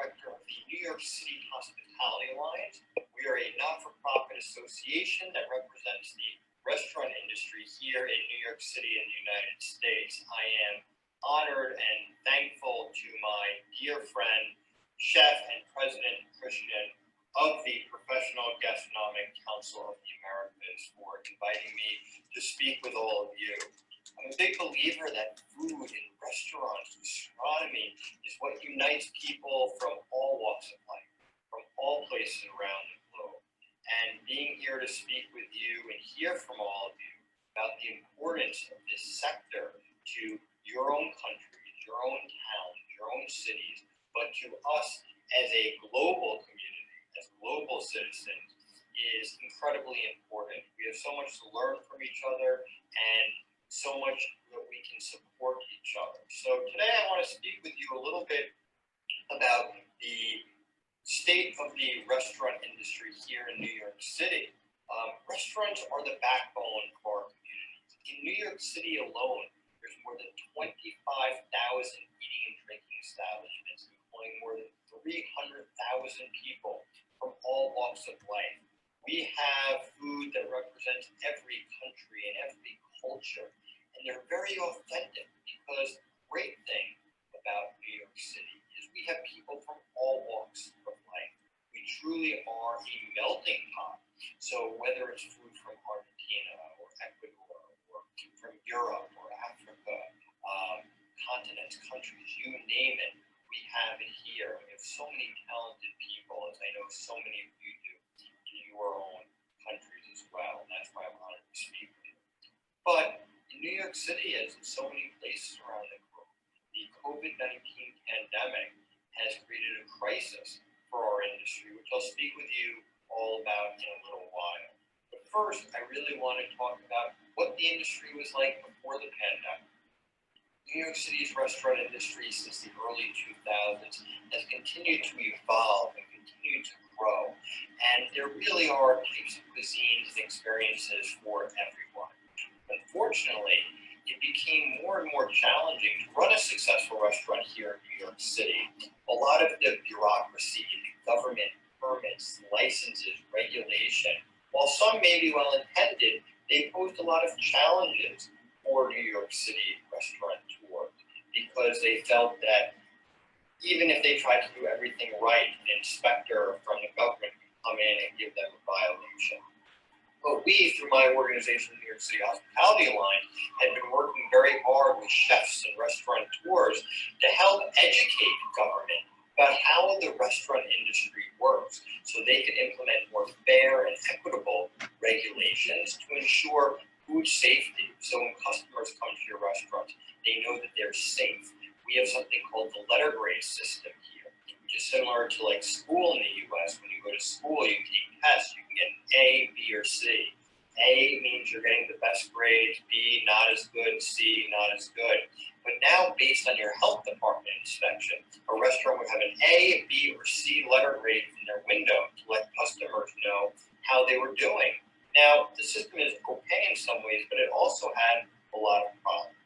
director of the New York City Hospitality Alliance. We are a not-for-profit association that represents the restaurant industry here in New York City in the United States. I am honored and thankful to my dear friend, chef and president Christian of the Professional Gastronomic Council of the Americas for inviting me to speak with all of you. I'm a big believer that food in restaurants, gastronomy, is what unites people from all walks of life, from all places around the globe. And being here to speak with you and hear from all of you about the importance of this sector to your own countries, your own towns, your own cities, but to us as a global community, as global citizens, is incredibly important. We have so much to learn from each other and so much that we can support each other. So today I want to speak with you a little bit about the state of the restaurant industry here in New York City. Restaurants are the backbone of our communities. In New York City alone, there's more than 25,000 eating and drinking establishments, employing more than 300,000 people from all walks of life. We have food that represents every country and every culture, and they're very authentic because the great thing about New York City is we have people from all walks of life. We truly are a melting pot. So whether it's food from Argentina or Ecuador or from Europe or Africa, continents, countries, you name it, we have it here. We have so many talented people, as I know so many of you do, in your own countries as well. And that's why I'm honored to speak with you. But in New York City, as in so many places around the globe, the COVID-19 pandemic has created a crisis for our industry, which I'll speak with you all about in a little while. But first, I really want to talk about what the industry was like before the pandemic. New York City's restaurant industry since the early 2000s has continued to evolve and continue to grow. And there really are types of cuisines and experiences for everyone. Unfortunately, it became more and more challenging to run a successful restaurant here in New York City. A lot of the bureaucracy, the government permits, licenses, regulation, while some may be well-intended, they posed a lot of challenges for New York City restaurateurs because they felt that even if they tried to do everything right, an inspector from the government could come in and give them a violation. But we, through my organization, the New York City Hospitality Alliance, had been working very hard with chefs and restaurateurs to help educate the government about how the restaurant industry works so they could implement more fair and equitable regulations to ensure food safety. So when customers come to your restaurant, they know that they're safe. We have something called the letter grade system here, which is similar to like school in the US. When you go to school, you take tests, you can get an A, B, or C. A means you're getting the best grades, B, not as good, C, not as good. But now, based on your health department inspection, a restaurant would have an A, B, or C letter grade in their window to let customers know how they were doing. Now, the system is okay in some ways, but it also had a lot of problems.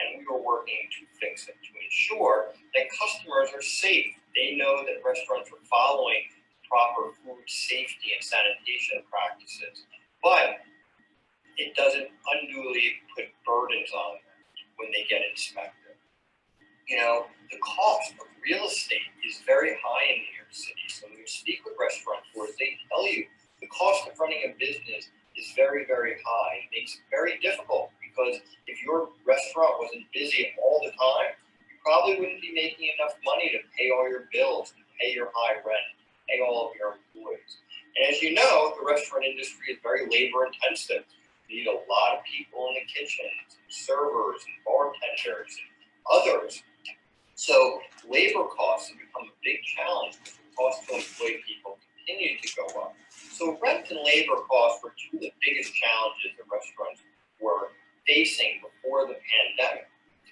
And we were working to fix it, to ensure that customers are safe. They know that restaurants are following proper food safety and sanitation practices. But it doesn't unduly put burdens on them when they get inspected. You know, the cost of real estate is very high in New York City. So when you speak with restaurateurs, they tell you the cost of running a business is very, very high. It makes it very difficult because if your restaurant wasn't busy all the time, you probably wouldn't be making enough money to pay all your bills, to pay your high rent, pay all of your employees. And as you know, the restaurant industry is very labor intensive. You need a lot of people in the kitchens, and servers and bartenders and others. So labor costs have become a big challenge because the cost to employ people continue to go up. So rent and labor costs were two of the biggest challenges that restaurants were facing before the pandemic.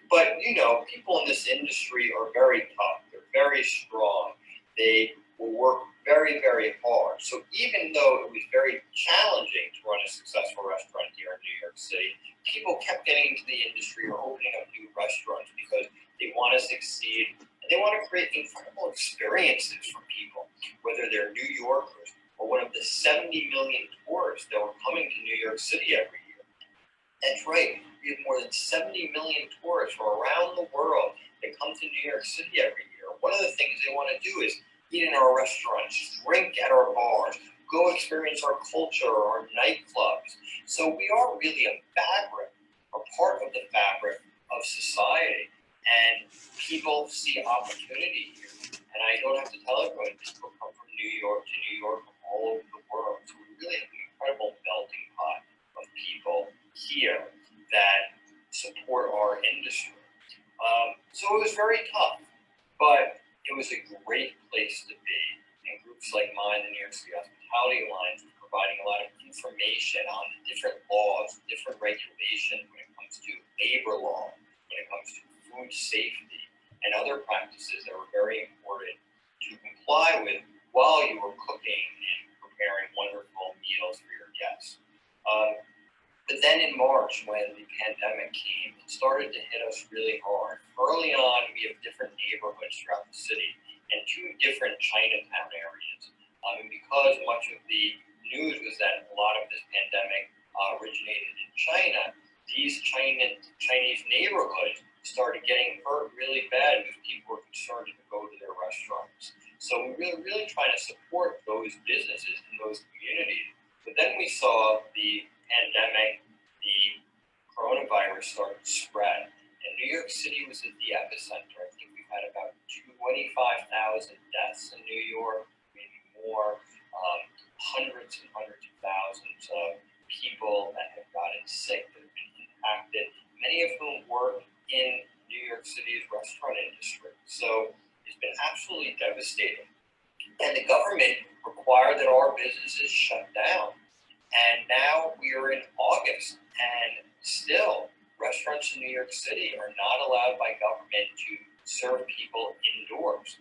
But you know, people in this industry are very tough. They're very strong. They will work very, very hard. So even though it was very challenging to run a successful restaurant here in New York City, people kept getting into the industry or opening up new restaurants because they want to succeed and And they want to create incredible experiences for people, whether they're New Yorkers or one of the 70 million tourists that were coming to New York City every year. That's right, we have more than 70 million tourists from around the world that come to New York City every year. One of the things they want to do is eat in our restaurants, drink at our bars, go experience our culture, our nightclubs. So we are really a fabric, a part of the fabric of society. And people see opportunity here. And I don't have to tell everyone, people come from New York to New York from all over the world. So we really have an incredible melting pot of people here that support our industry. So it was very tough, but it was a great place to be. And groups like mine, the New York City Hospitality Alliance, are providing a lot of information on the different laws, different regulations when it comes to labor law, when it comes to food safety, and other practices that were very important to comply with while you were cooking and preparing wonderful meals for your guests. But then in March, when the pandemic came, it started to hit us really hard. Early on, we have different neighborhoods throughout the city and two different Chinatown areas. And because much of the news was that a lot of this pandemic originated in China, these Chinese neighborhoods started getting hurt really bad because people were concerned to go to their restaurants. So we really trying to support those businesses in those communities. But then we saw the pandemic, the coronavirus started to spread. And New York City was at the epicenter. I think we've had about 25,000 deaths in New York, maybe more, hundreds and hundreds of thousands of people that have gotten sick, that have been impacted, many of whom work in New York City's restaurant industry. So it's been absolutely devastating. And the government required that our businesses shut down. And now we are in August, and still restaurants in New York City are not allowed by government to serve people indoors.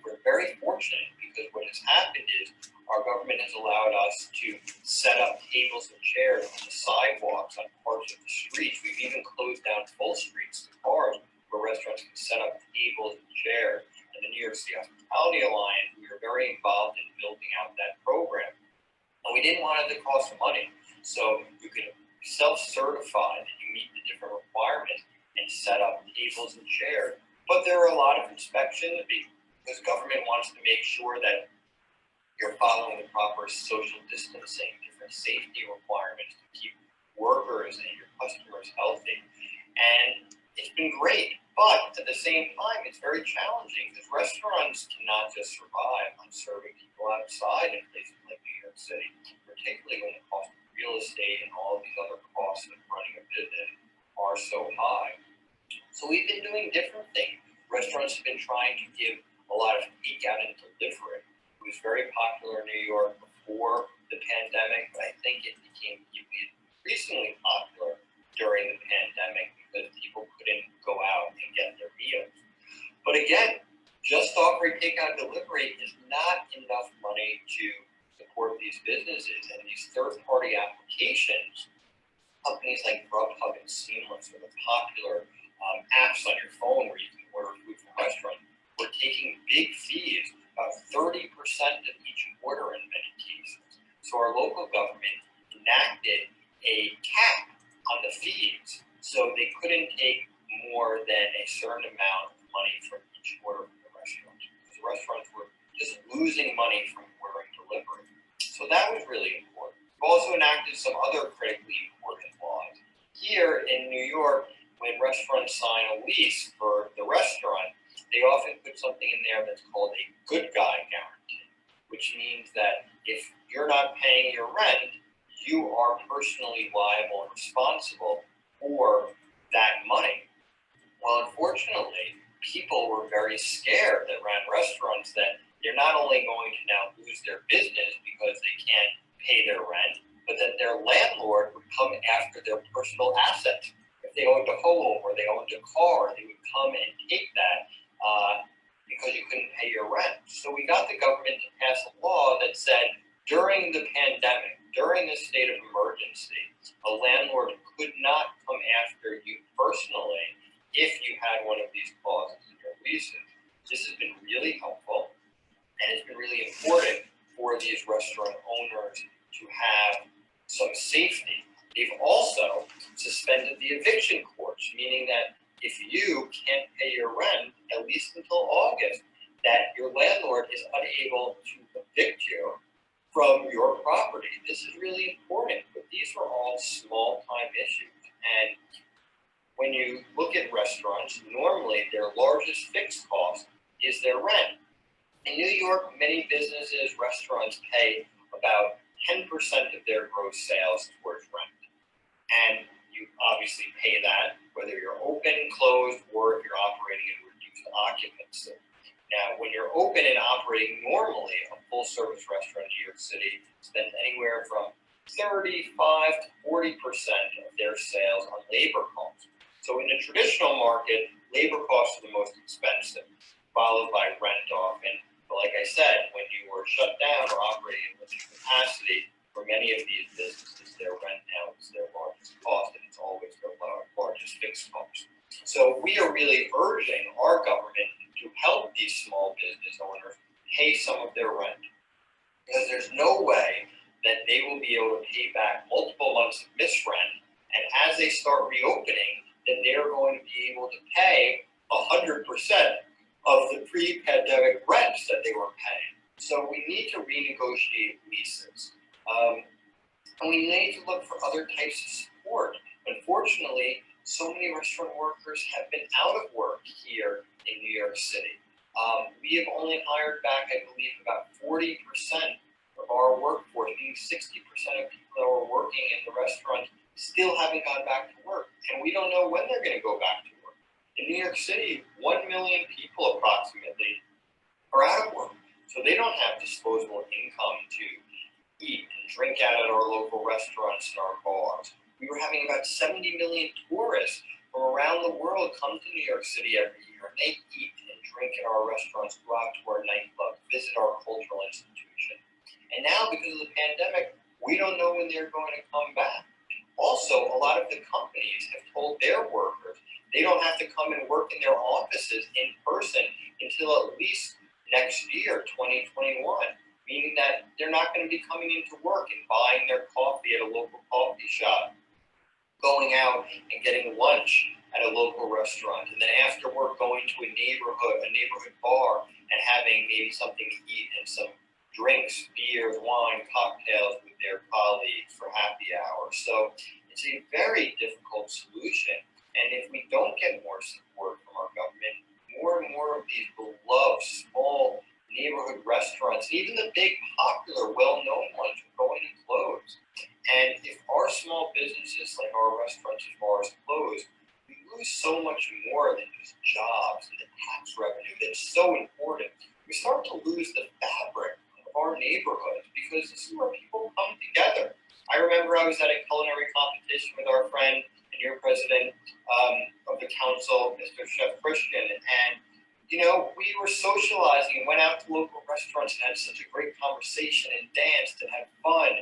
We're very fortunate because what has happened is our government has allowed us to set up tables and chairs on the sidewalks on parts of the streets. We've even closed down full streets to cars where restaurants can set up tables and chairs. And the New York City Hospitality Alliance, we are very involved in building out that program. And we didn't want it to cost money. So you can self-certify that you meet the different requirements and set up tables and chairs. But there are a lot of inspections because government wants to make sure that you're following the proper social distancing, different safety requirements to keep workers and your customers healthy. And it's been great, but at the same time, it's very challenging because restaurants cannot just survive on serving people outside in places like New York City, particularly when the cost of real estate and all of these other costs of running a business are so high. So we've been doing different things. Restaurants have been trying to give a lot of takeout and delivery. It was very popular in New York before the pandemic, but I think it became increasingly popular during the pandemic because people couldn't go out and get their meals. But again, just offering takeout and delivery is not enough money to support these businesses. And these third-party applications, companies like Grubhub and Seamless are the popular apps on your phone where you can order food from restaurants. We're taking big fees, about 30% of each order in many cases. So our local government enacted a cap on the fees, so they couldn't take more than a certain amount of money from each order from the restaurants. Because the restaurants were just losing money from ordering delivery. So that was really important. We've also enacted some other critically important laws. Here in New York, when restaurants sign a lease for the restaurant, they often put something in there that's called a good guy guarantee, which means that if you're not paying your rent, you are personally liable and responsible for that money. Well, unfortunately, people were very scared that ran restaurants that they're not only going to now lose their business because they can't pay their rent, but that their landlord would come after their personal assets. If they owned a home or they owned a car, they would come and take that because you couldn't pay your rent. So we got the government to pass a law that said during the pandemic, during the state of emergency, a landlord could not come after you personally if you had one of these clauses in your reasons. This has been really helpful, and it's been really important for these restaurant owners to have some safety. They've also suspended the eviction courts, meaning that if you can't pay your rent, at least until August, that your landlord is unable to evict you from your property. This is really important, but these are all small-time issues. And when you look at restaurants, normally their largest fixed cost is their rent. In New York, many businesses, restaurants pay about 10% of their gross sales towards rent. And you obviously pay that whether you're open, closed, or if you're operating in reduced occupancy. Now, when you're open and operating normally, a full-service restaurant in New York City spends anywhere from 35 to 40% of their sales on labor costs. So in the traditional market, labor costs are the most expensive, followed by rent often. But like I said, when you were shut down or operating in limited capacity, for many of these businesses, their rent now is their largest cost, and it's always their largest fixed cost. So we are really urging our government to help these small business owners pay some of their rent, because there's no way that they will be able to pay back multiple months of missed rent, and as they start reopening, then they're going to be able to pay 100% of the pre-pandemic rents that they were paying. So we need to renegotiate leases. And we need to look for other types of support. Unfortunately, so many restaurant workers have been out of work here in New York City. We have only hired back, I believe, about 40% of our workforce, meaning 60% of people that were working in the restaurants still haven't gone back to work. And we don't know when they're going to go back to work. In New York City, 1 million people approximately are out of work. So they don't have disposable income to eat and drink out at our local restaurants and our bars. We were having about 70 million tourists from around the world come to New York City every year, and they eat and drink in our restaurants, go out to our nightclubs, visit our cultural institution. And now, because of the pandemic, we don't know when they're going to come back. Also, a lot of the companies have told their workers they don't have to come and work in their offices in person until at least next year, 2021. Meaning that they're not going to be coming into work and buying their coffee at a local coffee shop, going out and getting lunch at a local restaurant, and then after work going to a neighborhood bar, and having maybe something to eat and some drinks, beers, wine, cocktails with their colleagues for happy hour. So it's a very difficult solution. And if we don't get more support from our government, more and more of these beloved small neighborhood restaurants, even the big, popular, well-known ones, are going to close. And if our small businesses, like our restaurants and bars, close, we lose so much more than just jobs and the tax revenue that's so important. We start to lose the fabric of our neighborhoods, because this is where people come together. I remember I was at a culinary competition with our friend and your president of the council, Mr. Chef Christian, and we were socializing and went out to local restaurants and had such a great conversation and danced and had fun.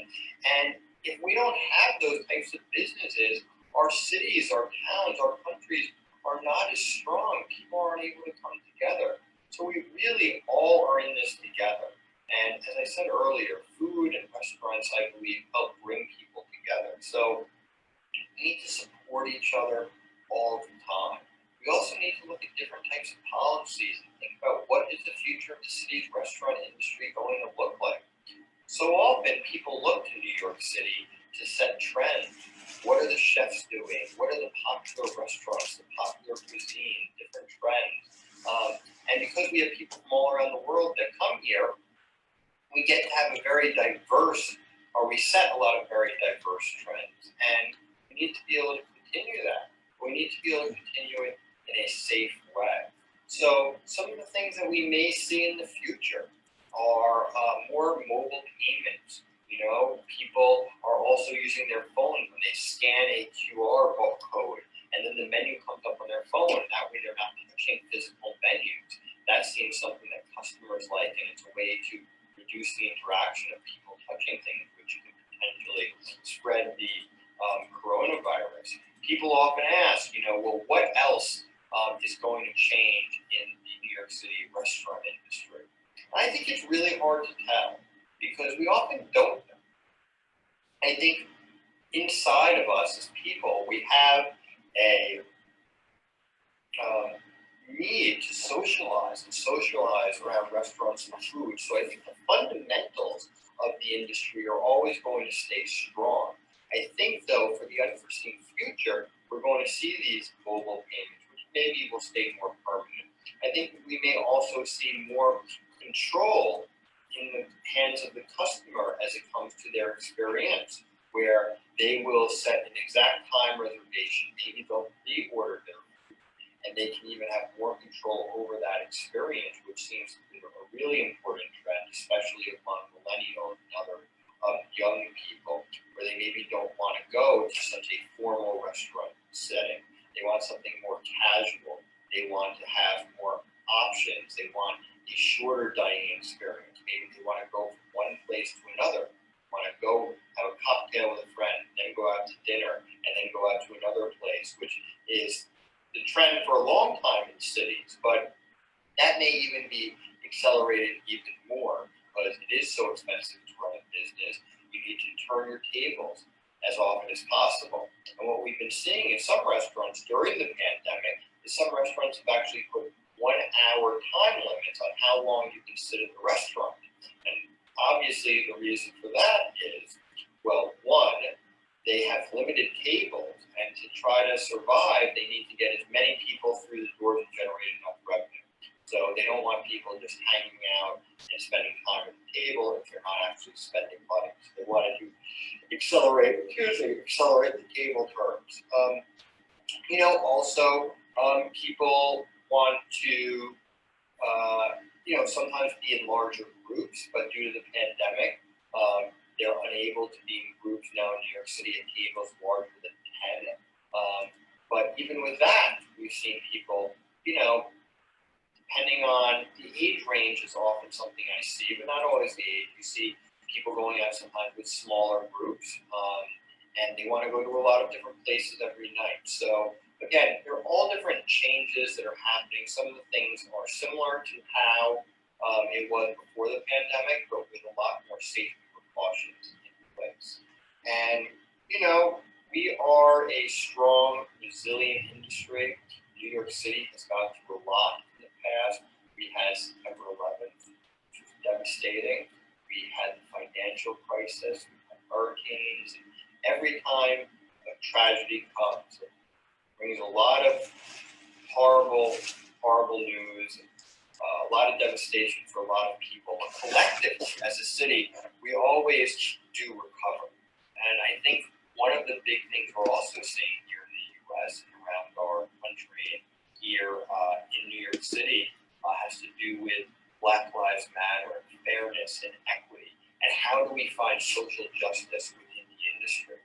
And if we don't have those types of businesses, our cities, our towns, our countries are not as strong. People aren't able to come together. So we really all are in this together. And as I said earlier, food and restaurants, I believe, help bring people together. So we need to support each other all the time. We also need to look at different types of policies and think about what is the future of the city's restaurant industry going to look like. So often people look to New York City to set trends. What are the chefs doing? What are the popular restaurants, the popular cuisine, different trends? And because we have people from all around the world that come here, we get to have a very diverse, or we set a lot of very diverse trends. And we need to be able to continue that. We need to be able to continue it in a safe way. So some of the things that we may see in the future are more mobile payments. People are also using their phone when they scan a QR code, and then the menu comes up on their phone, and that way they're not touching physical menus. That seems something that customers like, and it's a way to reduce the interaction of people touching things, which can potentially spread the coronavirus. People often ask, well, what else is going to change in the York City restaurant industry? I think it's really hard to tell because we often don't know. I think inside of us as people, we have a need to socialize and socialize around restaurants and food. So I think the fundamentals of the industry are always going to stay strong. I think, though, for the unforeseen future, we're going to see these global payments, which maybe will stay more permanent. I think we may also see more control in the hands of the customer as it comes to their experience, where they will set an exact time reservation, maybe they'll pre-order their food, and they can even have more control over that experience, which seems to be a really important trend, especially among millennials and other young people, where they maybe don't want to go to such a formal restaurant setting. They want something more casual. They want to have more options. They want a shorter dining experience. Maybe they want to go from one place to another. They want to go have a cocktail with a friend, then go out to dinner, and then go out to another place, which is the trend for a long time in cities. But that may even be accelerated even more because it is so expensive to run a business. You need to turn your tables as often as possible. And what we've been seeing in some restaurants during the pandemic is some restaurants have actually put 1 hour time limits on how long you can sit at the restaurant. And obviously the reason for that is, well, one, they have limited tables, and to try to survive, they need to get as many people through the door to generate enough revenue. So they don't want people just hanging out and spending time at the table if they're not actually spending money. So they want to accelerate the table terms. Also, people want to, sometimes be in larger groups, but due to the pandemic, they're unable to be in groups now in New York City at tables larger than 10. But even with that, we've seen people, depending on the age range is often something I see, but not always the age. You see people going out sometimes with smaller groups, and they want to go to a lot of different places every night. So again, there are all different changes that are happening. Some of the things are similar to how it was before the pandemic, but with a lot more safety precautions in place. And, we are a strong, resilient industry. New York City has gone through a lot in the past. We had September 11th, which was devastating. We had the financial crisis, we had hurricanes, and every time a tragedy comes, it brings a lot of horrible news, and a lot of devastation for a lot of people. But collectively, as a city, we always do recover. And I think one of the big things we're also seeing here in the U.S. and around our country, here in New York City, has to do with Black Lives Matter, fairness, and equity. And how do we find social justice within the industry?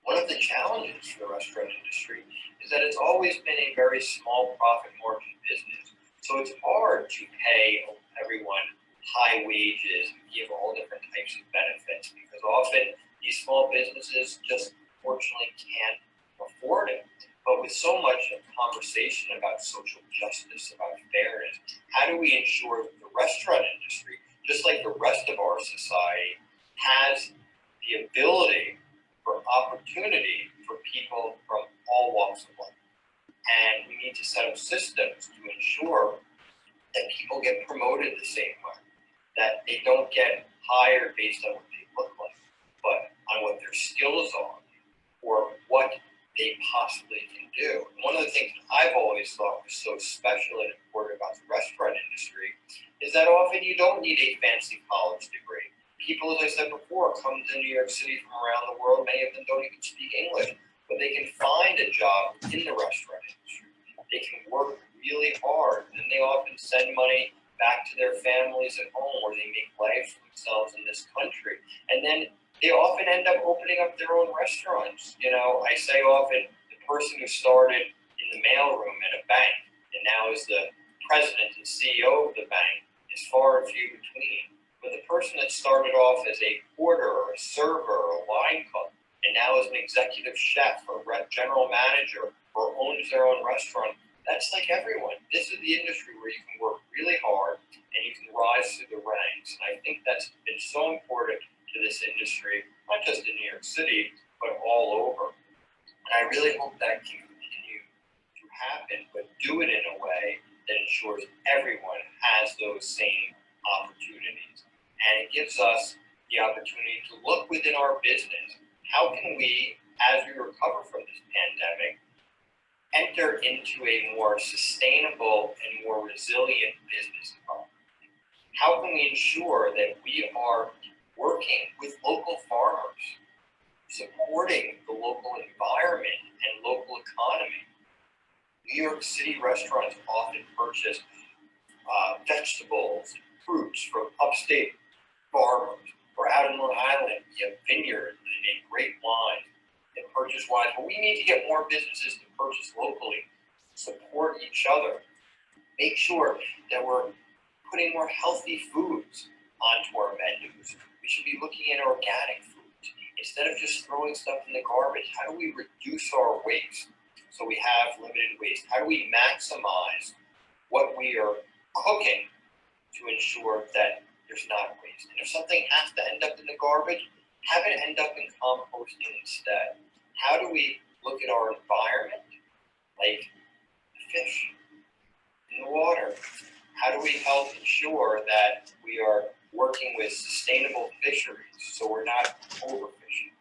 One of the challenges for the restaurant industry is that it's always been a very small profit margin business. So it's hard to pay everyone high wages and give all different types of benefits because often these small businesses just unfortunately can't afford it. But with so much conversation about social justice, about fairness, how do we ensure that the restaurant industry, just like the rest of our society, has the ability for opportunity for people from all walks of life? And we need to set up systems to ensure that people get promoted the same way, that they don't get hired based on what they look like, but on what their skills are or what they possibly can do. And one of the things that I've always thought was so special and important about the restaurant industry is that often you don't need a fancy college degree. People, as I said before, come to New York City from around the world. Many of them don't even speak English, but they can find a job in the restaurant industry. They can work really hard, and they often send money back to their families at home where they make lives for themselves in this country. And then they often end up opening up their own restaurants. I say often the person who started in the mailroom at a bank and now is the president and CEO of the bank is far and few between. But the person that started off as a porter or a server or a line cook and now is an executive chef or general manager or owns their own restaurant, that's like everyone. This is the industry where you can work really hard and you can rise through the ranks. And I think that's been so important to this industry, not just in New York City, but all over. And I really hope that can continue to happen, but do it in a way that ensures everyone has those same opportunities. And it gives us the opportunity to look within our business. How can we, as we recover from this pandemic, enter into a more sustainable and more resilient business environment? How can we ensure that we are working with local farmers, supporting the local environment and local economy? New York City restaurants often purchase vegetables and fruits from upstate farmers, or out in Long Island, we have vineyards and they make great wine and purchase wine. But we need to get more businesses to purchase locally, support each other, make sure that we're putting more healthy foods onto our menus. We should be looking at organic foods. Instead of just throwing stuff in the garbage, how do we reduce our waste so we have limited waste? How do we maximize what we are cooking to ensure that there's not waste? And if something has to end up in the garbage, have it end up in composting instead. How do we look at our environment, like the fish in the water? How do we help ensure that we are working with sustainable fisheries so we're not overfishing?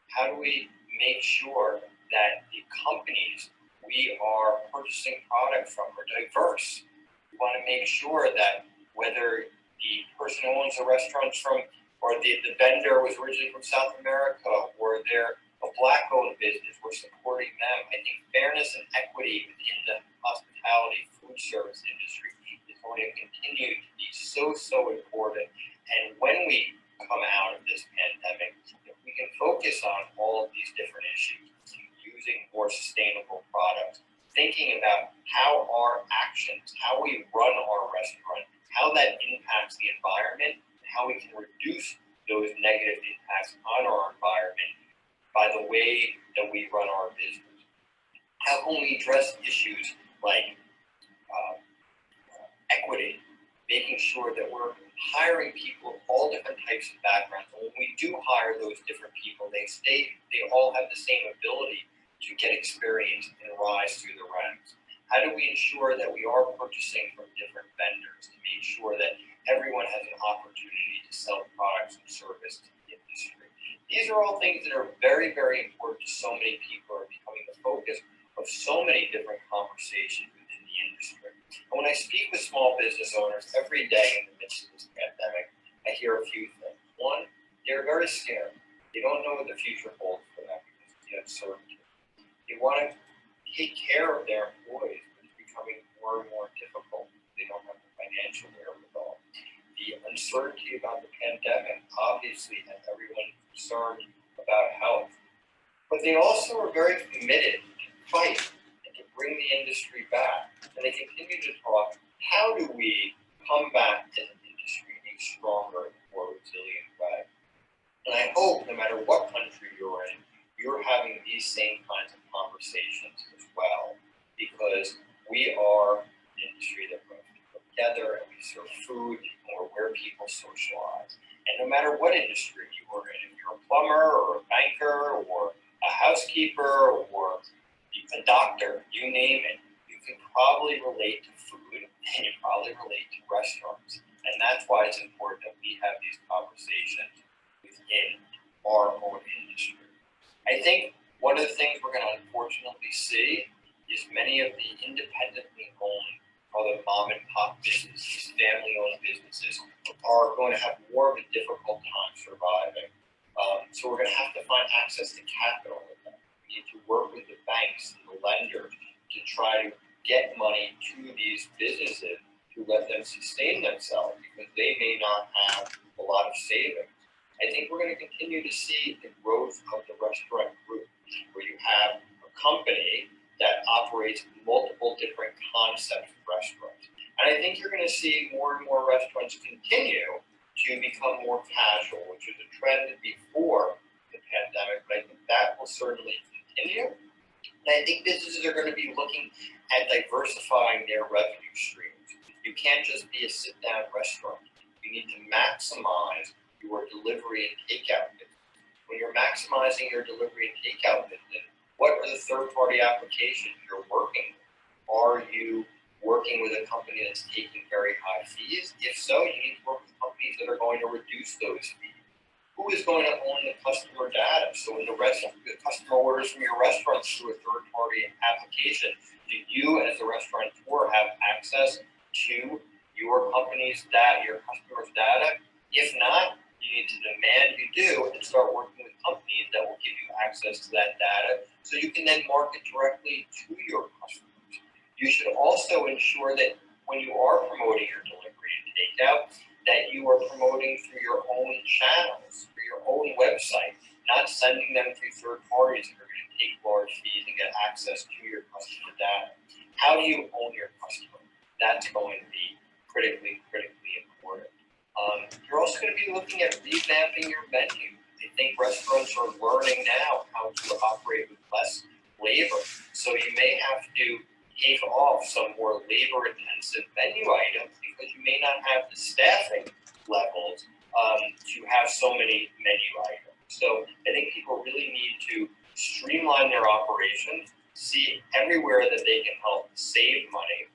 How do we make sure that the companies we are purchasing products from are diverse? We want to make sure that whether the person who owns the restaurants from, or the vendor was originally from South America, or they're a Black-owned business, we're supporting them. I think fairness and equity within the hospitality food service industry is going to continue to be so important. And when we come out of this pandemic, if we can focus on all of these different issues, using more sustainable products, thinking about how our actions, how we run our restaurant, how that impacts the environment, and how we can reduce those negative impacts on our environment by the way that we run our business. How can we address issues like equity, making sure that we're hiring people of all different types of backgrounds. And when we do hire those different people, they all have the same ability to get experience and rise through the ranks. How do we ensure that we are purchasing from different vendors to make sure that everyone has an opportunity to sell products and service to the industry? These are all things that are very, very important to so many people, are becoming the focus of so many different conversations within the industry. And when I speak with small business owners every day in the midst of this pandemic, I hear a few things. One, they're very scared. They don't know what the future holds for them because of the uncertainty. They want to take care of their employees, but it's becoming more and more difficult. They don't have the financial wherewithal. The uncertainty about the pandemic obviously has everyone concerned about health. But they also are very committed to fight and to bring the industry back. And they continue to talk, how do we come back as an industry in a stronger and more resilient way? And I hope no matter what country you're in, you're having these same kinds of conversations as well, because we are an industry that brings people together and we serve food and we're where people socialize. And no matter what industry you are in, if you're a plumber or a banker or a housekeeper or a doctor, you name it, you can probably relate to food and you probably relate to restaurants. And that's why it's important that we have these conversations within our own industry. I think one of the things we're going to unfortunately see is many of the independently owned, other mom and pop businesses, family owned businesses, are going to have more of a difficult time surviving. So we're going to have to find access to capital with them. We need to work with the banks and the lenders to try to get money to these businesses to let them sustain themselves, because they may not have a lot of savings. I think we're going to continue to see the growth of the restaurant group, where you have a company that operates multiple different concepts of restaurants. And I think you're going to see more and more restaurants continue to become more casual, which is a trend before the pandemic, but I think that will certainly continue. And I think businesses are going to be looking at diversifying their revenue streams. You can't just be a sit-down restaurant. You need to maximize your delivery and takeout business. When you're maximizing your delivery and takeout business, what are the third-party applications you're working with? Are you working with a company that's taking very high fees? If so, you need to work with companies that are going to reduce those fees. Who is going to own the customer data? So when the customer orders from your restaurant through a third-party application, do you as the restaurateur have access to your company's data, your customer's data? If not, you need to demand you do and start working with companies that will give you access to that data so you can then market directly to your customers. You should also ensure that when you are promoting your delivery and takeout, that you are promoting through your own channels, through your own website, not sending them through third parties that are going to take large fees and get access to your customer data. How do you own your customer? That's going to be critically important. You're also going to be looking at revamping your menu. I think restaurants are learning now how to operate with less labor. So you may have to take off some more labor-intensive menu items because you may not have the staffing levels to have so many menu items. So I think people really need to streamline their operations, see everywhere that they can help save money,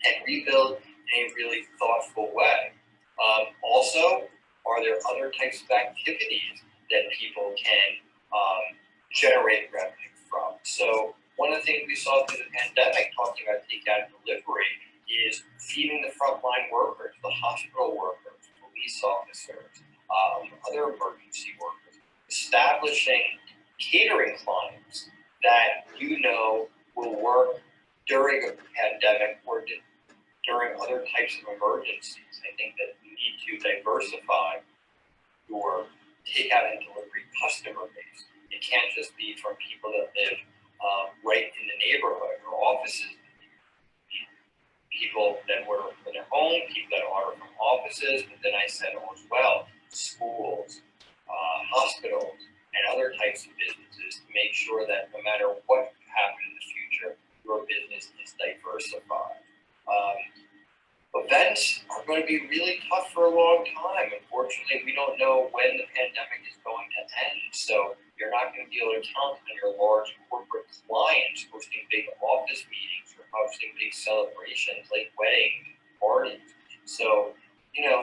and rebuild in a really thoughtful way. Also, are there other types of activities that people can generate revenue from? So one of the things we saw through the pandemic, talking about takeout and delivery, is feeding the frontline workers, the hospital workers, police officers, other emergency workers, establishing catering clients that you know will work during a pandemic or during other types of emergencies. I think that you need to diversify your takeout and delivery customer base. It can't just be from people that live right in the neighborhood or offices. People that order from their home, people that order from offices, but then I said as well, schools, hospitals, and other types of businesses to make sure that no matter what happens in the future, your business is diversified. Events are going to be really tough for a long time. Unfortunately, we don't know when the pandemic is going to end. So you're not going to be able to count on your large corporate clients hosting big office meetings or hosting big celebrations like weddings, parties. So,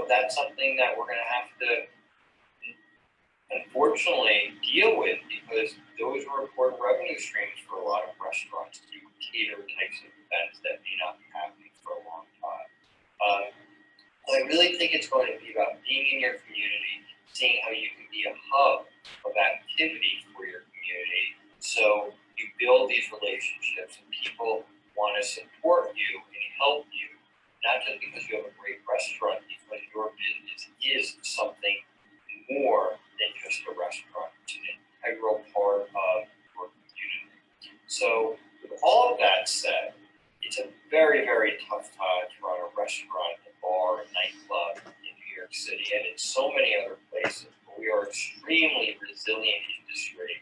that's something that we're going to have to unfortunately deal with because those are important revenue streams for a lot of restaurants to cater types of events that may not be happening for a long time. I really think it's going to be about being in your community, seeing how you can be a hub of activity for your community. So you build these relationships and people want to support you and help you, not just because you have a great restaurant, because your business is something more than just a restaurant. It's an integral part of your community. So with all of that said, it's a very, very tough time to run a restaurant, a bar, a nightclub in New York City and in so many other places. But we are extremely resilient industry.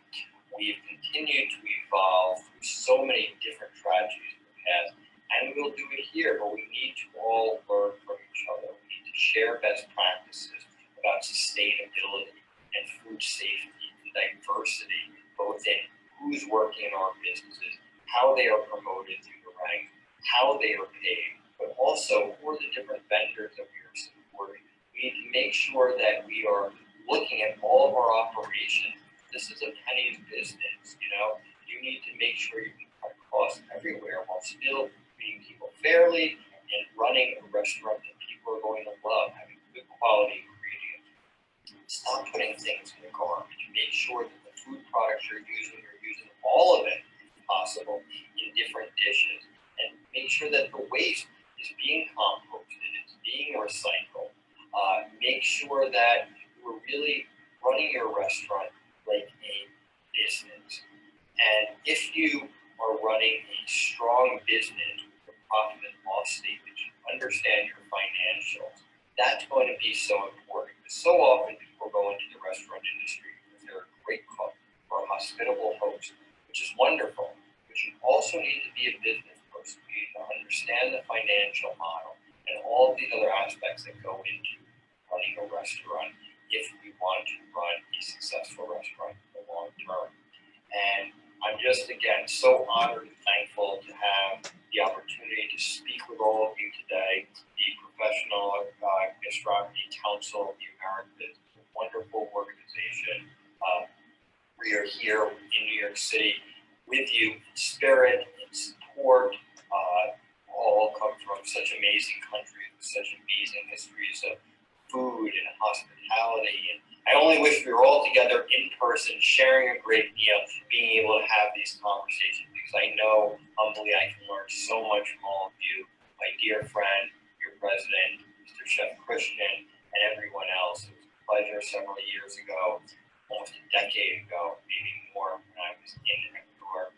We've continued to evolve through so many different tragedies in the past, and we'll do it here, but we need to all learn from each other. We need to share best practices about sustainability and food safety and diversity, both in who's working in our businesses, how they are promoted through the ranks, how they are paid, but also who are the different vendors that we are supporting. We need to make sure that we are looking at all of our operations. This is a penny's business, You need to make sure you can cut costs everywhere while still treating people fairly and running a restaurant that people are going to love, having good quality ingredients. Stop putting things in the garbage. Make sure that the food products you're using all of it, if possible, in different dishes. And make sure that the waste is being composted, it's being recycled. Make sure that you're really running your restaurant like a business. And if you are running a strong business with a profit and loss statement, you understand your financials. That's going to be so important because so often people go into the restaurant industry because they're a great cook or a hospitable host, which is wonderful. But you also need to be a business person. You need to understand the financial model and restaurant if we want to run a successful restaurant in the long term. And I'm just, again, so honored and thankful to have the opportunity to speak with all of you today. The Professional Gastronomy Council of the Americas, a wonderful organization. We are here in New York City with you in spirit, in support. All come from such amazing countries with such amazing histories of food and hospitality. And I only wish we were all together in person, sharing a great meal, being able to have these conversations, because I know humbly I can learn so much from all of you, my dear friend, your president, Mr. Chef Christian, and everyone else. It was a pleasure several years ago, almost a decade ago, maybe more, when I was in Ecuador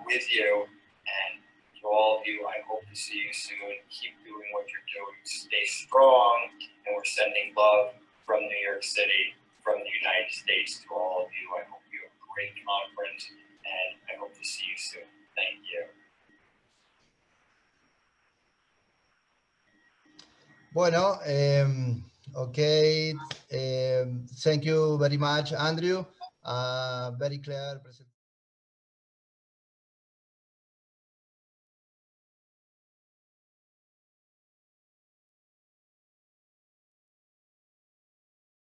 with you. And to all of you, I hope to see you soon. Keep doing what you're doing. Stay strong. And we're sending love from New York City, from the United States to all of you. I hope you have a great conference, and I hope to see you soon. Thank you. Bueno, okay. Thank you very much, Andrew. Very clear presentation.